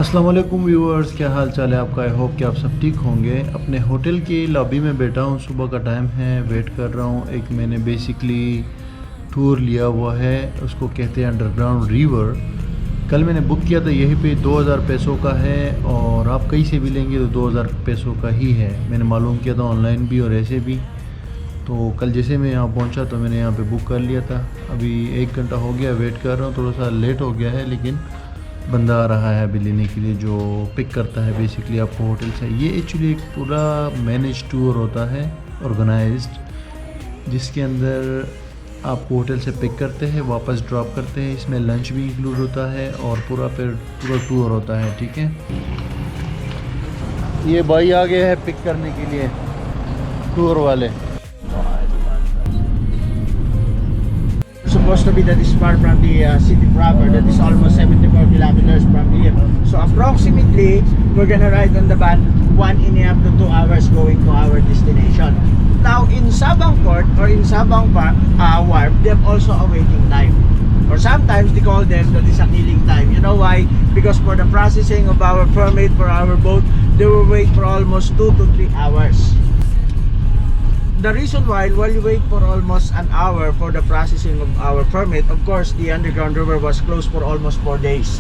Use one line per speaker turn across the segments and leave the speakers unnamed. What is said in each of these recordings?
अस्सलाम वालेकुम व्यूअर्स, क्या हाल चाल है आपका। आई होप कि आप सब ठीक होंगे। अपने होटल की लॉबी में बैठा हूँ, सुबह का टाइम है, वेट कर रहा हूँ। एक मैंने बेसिकली टूर लिया हुआ है, उसको कहते हैं अंडरग्राउंड रिवर। कल मैंने बुक किया था, यहीं पे 2000 पैसों का है, और आप कहीं से भी लेंगे तो 2000 पैसों का ही है। मैंने मालूम किया था ऑनलाइन भी और ऐसे भी। तो कल जैसे मैं यहाँ पहुँचा तो मैंने यहाँ पे बुक कर लिया था। अभी 1 घंटा हो गया, वेट कर रहा हूँ। थोड़ा सा लेट हो गया है, लेकिन बंदा आ रहा है अभी लेने के लिए, जो पिक करता है बेसिकली आपको होटल से। ये एक्चुअली एक पूरा मैनेज टूर होता है, ऑर्गेनाइज्ड, जिसके अंदर आपको होटल से पिक करते हैं, वापस ड्रॉप करते हैं। इसमें लंच भी इंक्लूड होता है और पूरा टूर होता है। ठीक है, ये भाई आ गए हैं पिक करने के लिए, टूर वाले।
Supposed to be that is far from the city proper, that is almost 74 kilometers from here. So approximately we're gonna ride on the van 1.5 to 2 hours going to our destination. Now in Sabang Port or in Sabang Wharf, they have also a waiting time, or sometimes they call them that is a killing time. You know why? Because for the processing of our permit for our boat, they will wait for almost 2 to 3 hours. The reason why, while you wait for almost an hour for the processing of our permit, of course the underground river was closed for almost 4 days,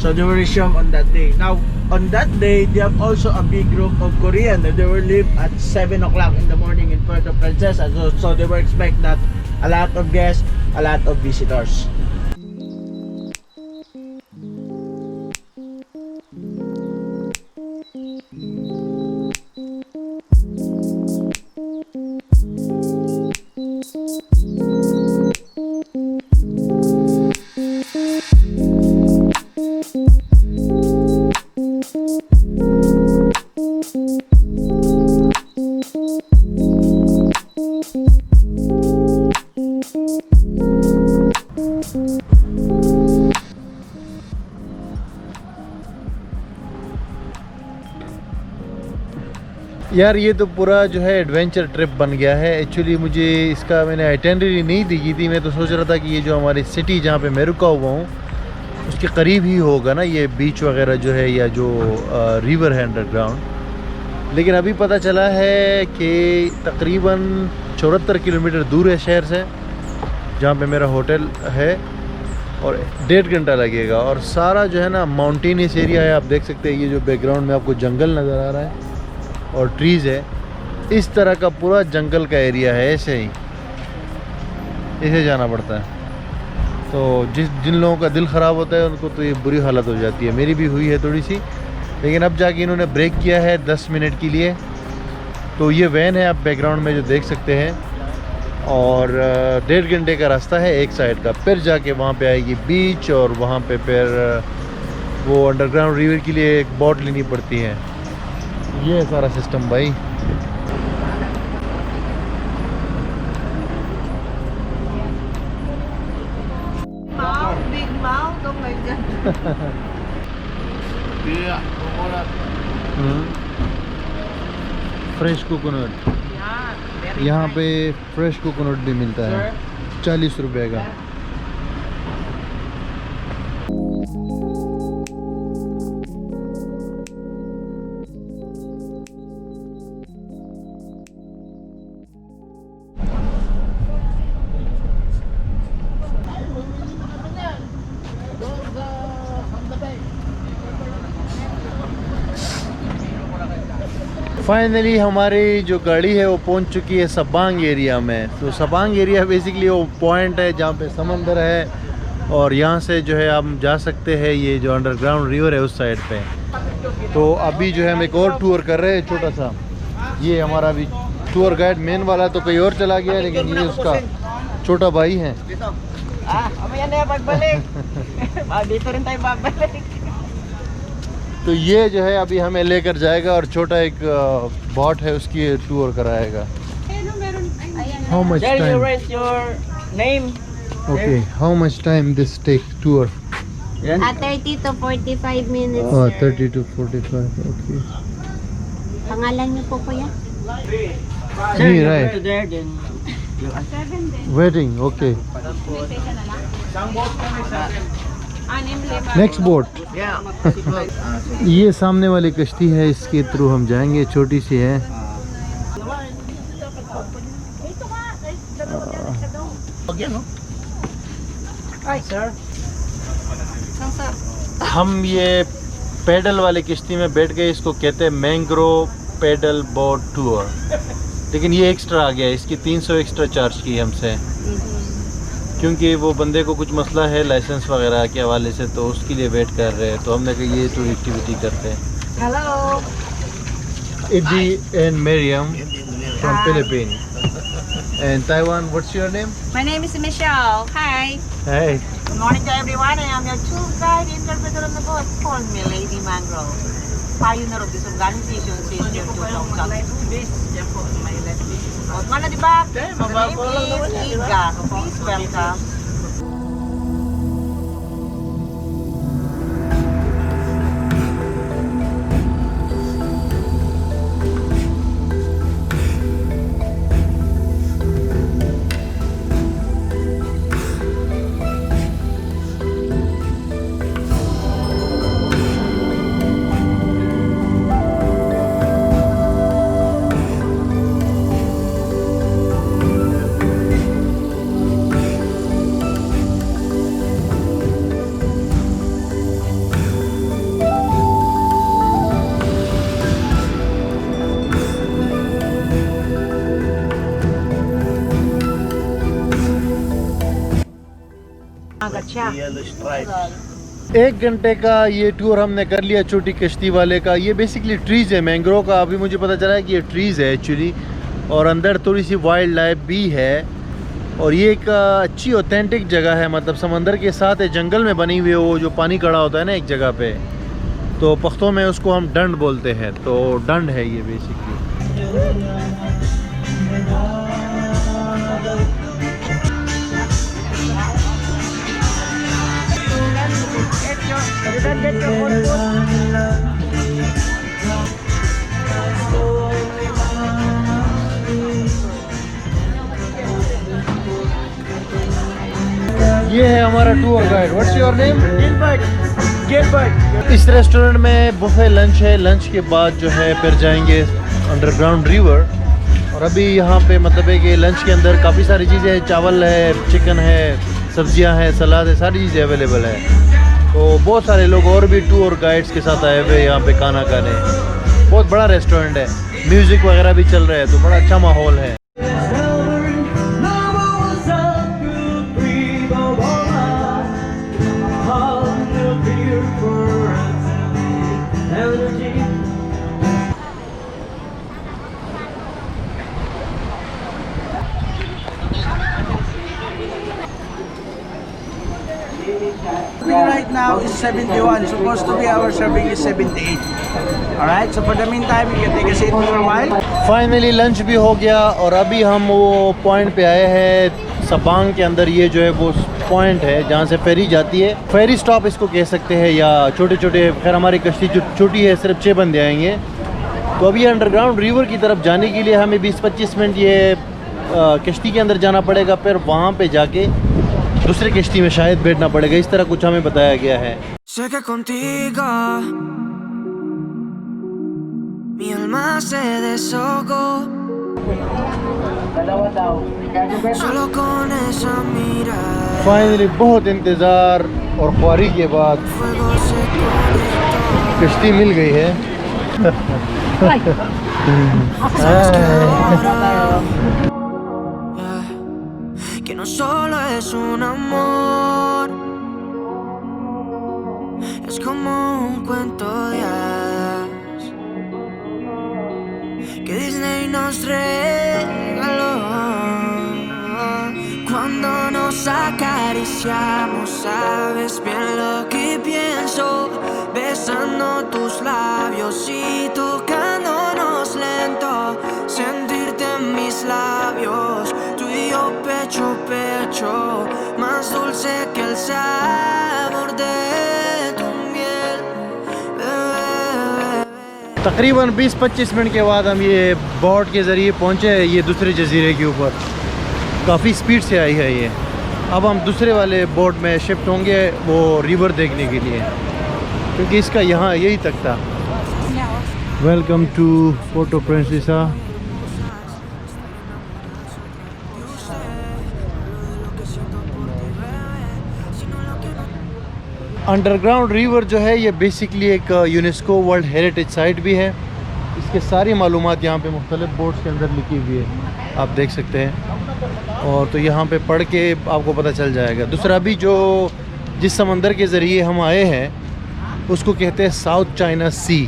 so they will resume on that day. Now on that day they have also a big group of Korean that they will leave at 7 o'clock in the morning in Puerto Princesa, so they will expect that a lot of guests, a lot of visitors.
यार ये तो पूरा जो है adventure trip बन गया है। Actually मुझे इसका मैंने आइटेनरी नहीं दिखी थी। मैं तो सोच रहा था कि ये जो हमारी सिटी जहाँ पे मैं रुका हुआ हूँ उसके करीब ही होगा ना ये बीच वगैरह जो है, या जो रिवर है अंडरग्राउंड। लेकिन अभी पता चला है कि तकरीबन 74 किलोमीटर दूर है शहर से, जहाँ पे मेरा होटल है, और 1.5 घंटा लगेगा। और सारा जो है ना माउंटेनियस एरिया है। आप देख सकते हैं ये जो बैकग्राउंड में आपको जंगल नज़र आ रहा है और ट्रीज़ है, इस तरह का पूरा जंगल का एरिया है। ऐसे जाना पड़ता है। तो जिन लोगों का दिल ख़राब होता है उनको तो ये बुरी हालत हो जाती है। मेरी भी हुई है थोड़ी सी, लेकिन अब जाके इन्होंने ब्रेक किया है 10 मिनट के लिए। तो ये वैन है आप बैकग्राउंड में जो देख सकते हैं, और 1.5 घंटे का रास्ता है एक साइड का। फिर जाके वहाँ पे आएगी बीच, और वहाँ पे फिर वो अंडरग्राउंड रिवर के लिए एक बोट लेनी पड़ती है। ये है सारा सिस्टम भाई।
Big mouth, oh my god.
Fresh coconut, यहाँ पे फ्रेश कोकोनट भी मिलता है 40 रुपये का। फाइनली हमारी जो गाड़ी है वो पहुंच चुकी है सबांग एरिया में। तो सबांग एरिया बेसिकली वो पॉइंट है जहाँ पे समंदर है, और यहाँ से जो है आप जा सकते हैं ये जो अंडरग्राउंड रिवर है उस साइड पे। तो अभी जो है हम एक और टूर कर रहे हैं छोटा सा। ये हमारा अभी टूर गाइड मेन वाला तो कहीं और चला गया, लेकिन ये उसका छोटा भाई है।
Mamaya na pagbalik. Dito rin tayo babalik.
तो ये जो है अभी हमें लेकर जाएगा और छोटा एक बॉट है उसकी टूर कराएगा. How much
There you
time?
write your name.
Okay, how much time this take tour?
30 to 45 minutes.
Oh,
sir.
30 to 45. Okay.
Pangalan niyo po kuya?
Sir,
Me,
you
right.
go to there, then
Waiting. Okay. Next boat.
yeah.
ये सामने वाली कश्ती है, इसके through हम जाएंगे. छोटी सी है.
Okay, no? Hi, sir.
हम ये पैडल वाली किश्ती में बैठ गए. इसको कहते हैं मैंग्रोव पैडल बोट टूर. लेकिन ये एक्स्ट्रा आ गया. इसकी 300 एक्स्ट्रा चार्ज की हमसे, क्योंकि वो बंदे को कुछ मसला है लाइसेंस वगैरह के हवाले से, तो उसके लिए वेट कर रहे हैं. तो हमने कहा ये टूर एक्टिविटी करते हैं.
Hello.
Eddie and Miriam from Philippines. And Taiwan, what's your name?
My name is Michelle. Hi.
Hey.
Good morning to everyone. I am your tour guide interpreter on the boat. Call me Lady Mangrove. Pioneer of this organization since year 2002. Mana di back? My name is Iga. Please welcome.
एक घंटे का ये tour हमने कर लिया छोटी कश्ती वाले का. ये बेसिकली ट्रीज़ है मैंग्रोव का. अभी मुझे पता चला है कि ये ट्रीज़ है एक्चुअली, और अंदर थोड़ी सी वाइल्ड लाइफ भी है. और ये एक अच्छी ऑथेंटिक जगह है, मतलब समंदर के साथ है, जंगल में बनी हुई है. वो जो पानी खड़ा होता है ना एक जगह पे, तो पख्तों में उसको हम डंड बोलते हैं. तो डंड है ये बेसिकली. ये है हमारा tour guide. What's your name?
Gilbert.
इस रेस्टोरेंट में बुफे लंच है. लंच के बाद जो है फिर जाएंगे अंडरग्राउंड रिवर. और अभी यहाँ पे मतलब है कि लंच के अंदर काफ़ी सारी चीज़ें हैं. चावल है, चिकन है, सब्जियां हैं, सलाद है, सारी चीज़ें अवेलेबल है. तो बहुत सारे लोग और भी टूर गाइड्स के साथ आए हुए यहाँ पे खाना खाने. बहुत बड़ा रेस्टोरेंट है, म्यूज़िक वगैरह भी चल रहा है, तो बड़ा अच्छा माहौल है.
Right now is 71. Supposed to be our serving is 78. Alright, so for the meantime, you can take a seat for a while.
Finally lunch भी हो गया और अभी हम वो पॉइंट पे आए हैं सबांग के अंदर. ये जो है वो पॉइंट है जहाँ से फेरी जाती है. फेरी स्टॉप इसको कह सकते हैं, या छोटे छोटे, खैर हमारी कश्ती जो छोटी है सिर्फ 6 बंदे आएंगे. तो अभी अंडरग्राउंड रिवर की तरफ जाने के लिए हमें 20-25 मिनट ये कश्ती के अंदर जाना पड़ेगा. फिर वहाँ पे जाके दूसरे कश्ती में शायद बैठना पड़ेगा. इस तरह कुछ हमें बताया गया है.
Sé que contigo mi alma se desahogó. Solo con esa mirada.
Finally बहुत इंतज़ार और ख्वारी के बाद
Fuego se conectó.
कश्ती मिल गई है.
Sabes que ahora, yeah, que no solo es un amor, es como un cuento de hadas que Disney nos regaló. Cuando nos acariciamos, sabes bien lo que pienso, besándonos tus labios y tocándonos lento, sentirte en mis labios, tú y yo pecho a pecho, más dulce que el sabor de tu miel, bebé.
तकरीबन 20-25 minute के बाद हम ये boat के ज़रिए पहुँचे ये दूसरे जजीरे के ऊपर। काफ़ी स्पीड से आई है ये। अब हम दूसरे वाले बोट में शिफ्ट होंगे वो रिवर देखने के लिए, क्योंकि इसका यहाँ यही तक था। Welcome to Puerto Princesa. Underground river जो है ये बेसिकली एक यूनेस्को वर्ल्ड हेरिटेज साइट भी है। इसके सारी मालूमात यहाँ पे मुख्तलिफ बोर्ड्स के अंदर लिखी हुई है, आप देख सकते हैं। और तो यहाँ पे पढ़ के आपको पता चल जाएगा। दूसरा भी जो जिस समंदर के ज़रिए हम आए हैं उसको कहते हैं साउथ चाइना सी,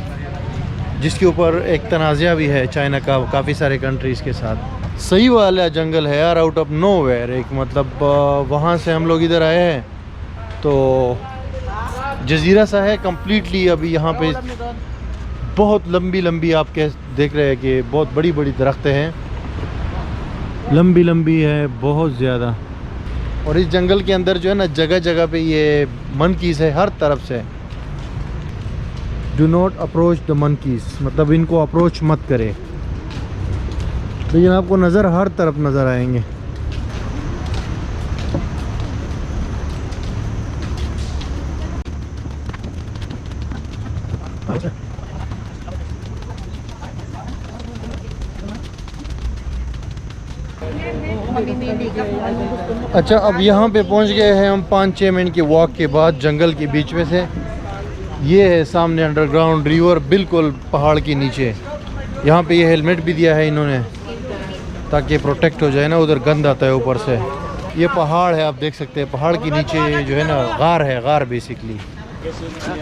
जिसके ऊपर एक तनाज़ा भी है चाइना का काफ़ी सारे कंट्रीज़ के साथ। सही वाला जंगल है यार, आउट ऑफ नोवेयर। एक मतलब वहाँ से हम लोग इधर आए हैं तो जजीरा सा है कम्प्लीटली। अभी यहाँ पे बहुत लंबी लंबी आप देख रहे हैं कि बहुत बड़ी बड़ी दरख्तें हैं, लंबी लंबी है बहुत ज़्यादा। और इस जंगल के अंदर जो है ना जगह जगह पे ये मंकीज़ है हर तरफ से। Do not approach the monkeys, मतलब इनको अप्रोच मत करें, लेकिन आपको नज़र हर तरफ नज़र आएंगे। अच्छा, अब यहाँ पे पहुँच गए हैं हम 5-6 मिनट की वॉक के बाद जंगल के बीच में से। ये है सामने अंडरग्राउंड रिवर, बिल्कुल पहाड़ के नीचे। यहाँ पे ये हेलमेट भी दिया है इन्होंने ताकि प्रोटेक्ट हो जाए ना, उधर गंद आता है ऊपर से। ये पहाड़ है, आप देख सकते हैं। पहाड़ के नीचे जो है ना गार है, गार बेसिकली।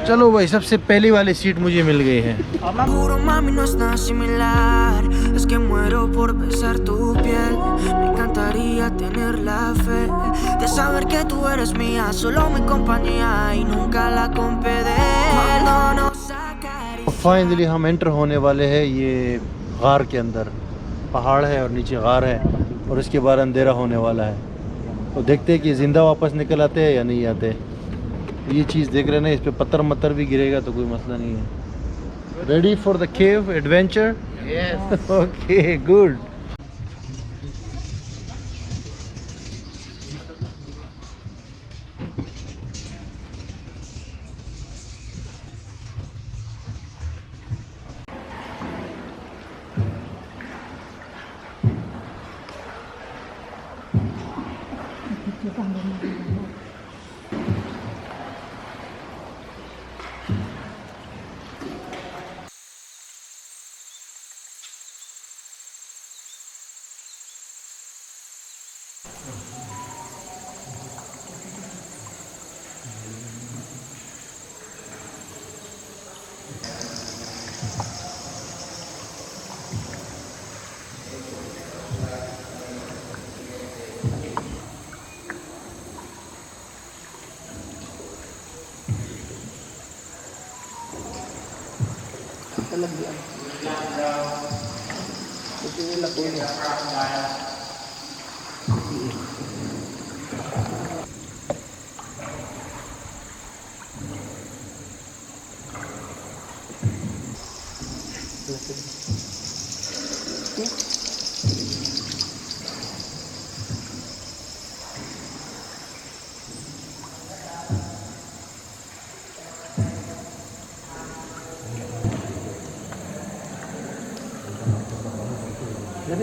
चलो भाई, सबसे पहली वाली सीट मुझे मिल गई है।
Juro mami no es nada similar, es que muero por besar tu piel. Me encantaría tener la fe de saber que tú eres mía, solo mi compañía y nunca la compedé. Cuando nos acariciamos.
Finally हम enter होने वाले हैं ये गार के अंदर। पहाड़ है और नीचे गार है और उसके बाद अंधेरा होने वाला है। तो देखते हैं कि ज़िंदा वापस निकल आते हैं या नहीं आते। ये चीज़ देख रहे हैं ना, इस पे पत्थर मत्थर भी गिरेगा तो कोई मसला नहीं है। Ready for the cave adventure? Yes. Okay, good.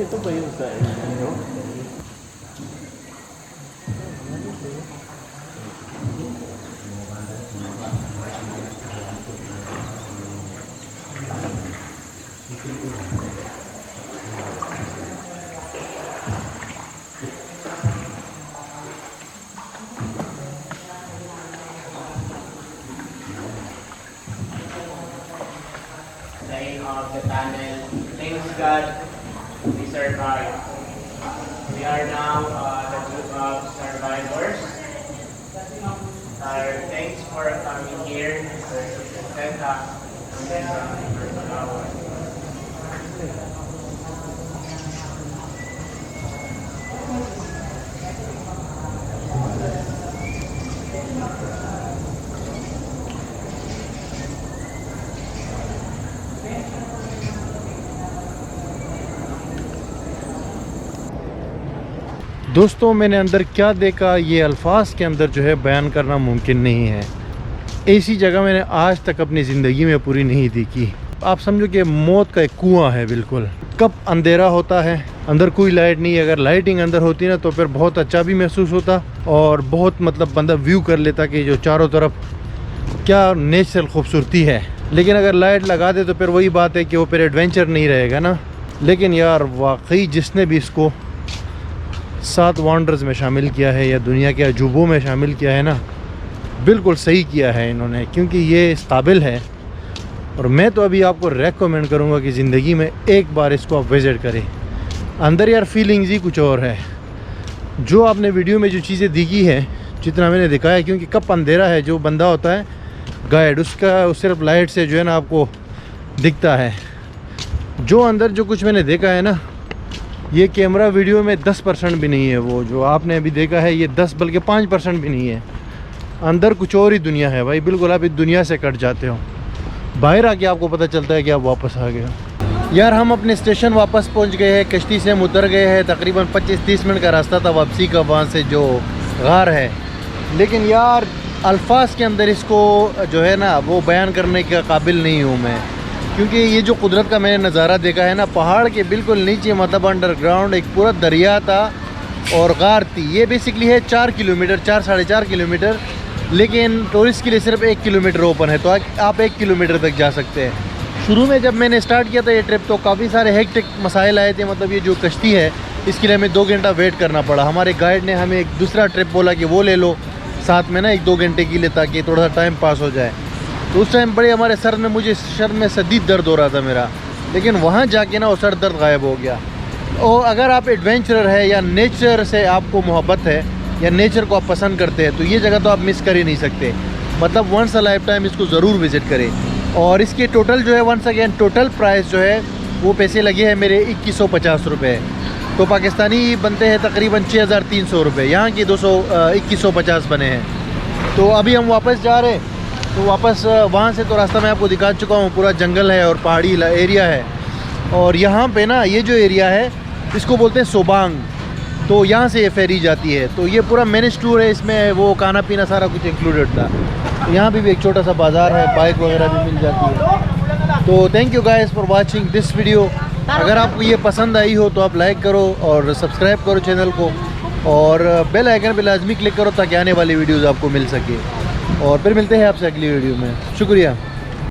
Ito ba yung sa inyo?
Line of the tunnel. Thanks God, we survived. We are now the group of survivors. Thanks for coming here. And then first hour.
दोस्तों मैंने अंदर क्या देखा ये अल्फाज के अंदर जो है बयान करना मुमकिन नहीं है। ऐसी जगह मैंने आज तक अपनी ज़िंदगी में पूरी नहीं देखी। आप समझो कि मौत का एक कुआं है बिल्कुल। कब अंधेरा होता है, अंदर कोई लाइट नहीं है। अगर लाइटिंग अंदर होती ना तो फिर बहुत अच्छा भी महसूस होता और बहुत मतलब बंदा व्यू कर लेता कि जो चारों तरफ क्या नेचुरल खूबसूरती है। लेकिन अगर लाइट लगा दे तो फिर वही बात है कि वो फिर एडवेंचर नहीं रहेगा ना। लेकिन यार वाकई जिसने भी इसको 7 वंडर्स में शामिल किया है या दुनिया के अजूबों में शामिल किया है ना, बिल्कुल सही किया है इन्होंने, क्योंकि ये इस काबिल है। और मैं तो अभी आपको रेकमेंड करूँगा कि ज़िंदगी में एक बार इसको आप विज़िट करें। अंदर यार फीलिंग्स ही कुछ और है। जो आपने वीडियो में जो चीज़ें दिखी है, जितना मैंने दिखाया, क्योंकि कब अंधेरा है, जो बंदा होता है गाइड उसका सिर्फ लाइट से जो है ना आपको दिखता है। जो अंदर जो कुछ मैंने देखा है ना, ये कैमरा वीडियो में 10% भी नहीं है। वो जो आपने अभी देखा है ये 10 बल्कि 5% भी नहीं है। अंदर कुछ और ही दुनिया है भाई। बिल्कुल आप इस दुनिया से कट जाते हो। बाहर आके आपको पता चलता है कि आप वापस आ गए हो। यार हम अपने स्टेशन वापस पहुंच गए हैं। कश्ती से हम उतर गए हैं। तकरीबन 25-30 मिनट का रास्ता था वापसी का वहाँ से जो गार है। लेकिन यार अल्फाज के अंदर इसको जो है ना वो बयान करने के काबिल नहीं हूँ मैं, क्योंकि ये जो कुदरत का मैंने नज़ारा देखा है ना, पहाड़ के बिल्कुल नीचे मतलब अंडरग्राउंड एक पूरा दरिया था और गार थी। ये बेसिकली है 4 किलोमीटर, 4-4.5 किलोमीटर, लेकिन टूरिस्ट के लिए सिर्फ 1 किलोमीटर ओपन है, तो आप 1 किलोमीटर तक जा सकते हैं। शुरू में जब मैंने स्टार्ट किया था ये ट्रिप तो काफ़ी सारे हेक्टिक मसाइल आए थे। मतलब ये जो कश्ती है इसके लिए हमें 2 घंटा वेट करना पड़ा। हमारे गाइड ने हमें एक दूसरा ट्रिप बोला कि वो ले लो साथ में ना 1-2 घंटे के लिए, ताकि थोड़ा सा टाइम पास हो जाए। तो उस टाइम बड़े हमारे सर में मुझे सर में शदीद दर्द हो रहा था मेरा, लेकिन वहाँ जाके ना वो सर दर्द गायब हो गया। और अगर आप एडवेंचरर है या नेचर से आपको मोहब्बत है या नेचर को आप पसंद करते हैं तो ये जगह तो आप मिस कर ही नहीं सकते। मतलब वंस अ लाइफ टाइम इसको ज़रूर विज़िट करें। और इसके टोटल जो है वंस अगेन टोटल प्राइस जो है वो पैसे लगे हैं मेरे 2150 रुपये, तो पाकिस्तानी बनते हैं तकरीबन 6300 रुपये। यहाँ की 2150 बने हैं। तो अभी हम वापस जा रहे हैं। तो वापस वहाँ से तो रास्ता मैं आपको दिखा चुका हूँ, पूरा जंगल है और पहाड़ी एरिया है। और यहाँ पे ना ये जो एरिया है इसको बोलते हैं सोबांग। तो यहाँ से ये फेरी जाती है। तो ये पूरा मैनेज टूर है, इसमें वो खाना पीना सारा कुछ इंक्लूडेड था। तो यहाँ भी एक छोटा सा बाज़ार है, बाइक वगैरह भी मिल जाती है। तो thank you guys for watching this video. अगर आपको ये पसंद आई हो तो आप लाइक करो और सब्सक्राइब करो चैनल को, और बेल आइकन पे लाजमी क्लिक करो ताकि आने वाली वीडियोज़ आपको मिल सके। और फिर मिलते हैं आपसे अगली वीडियो में। शुक्रिया।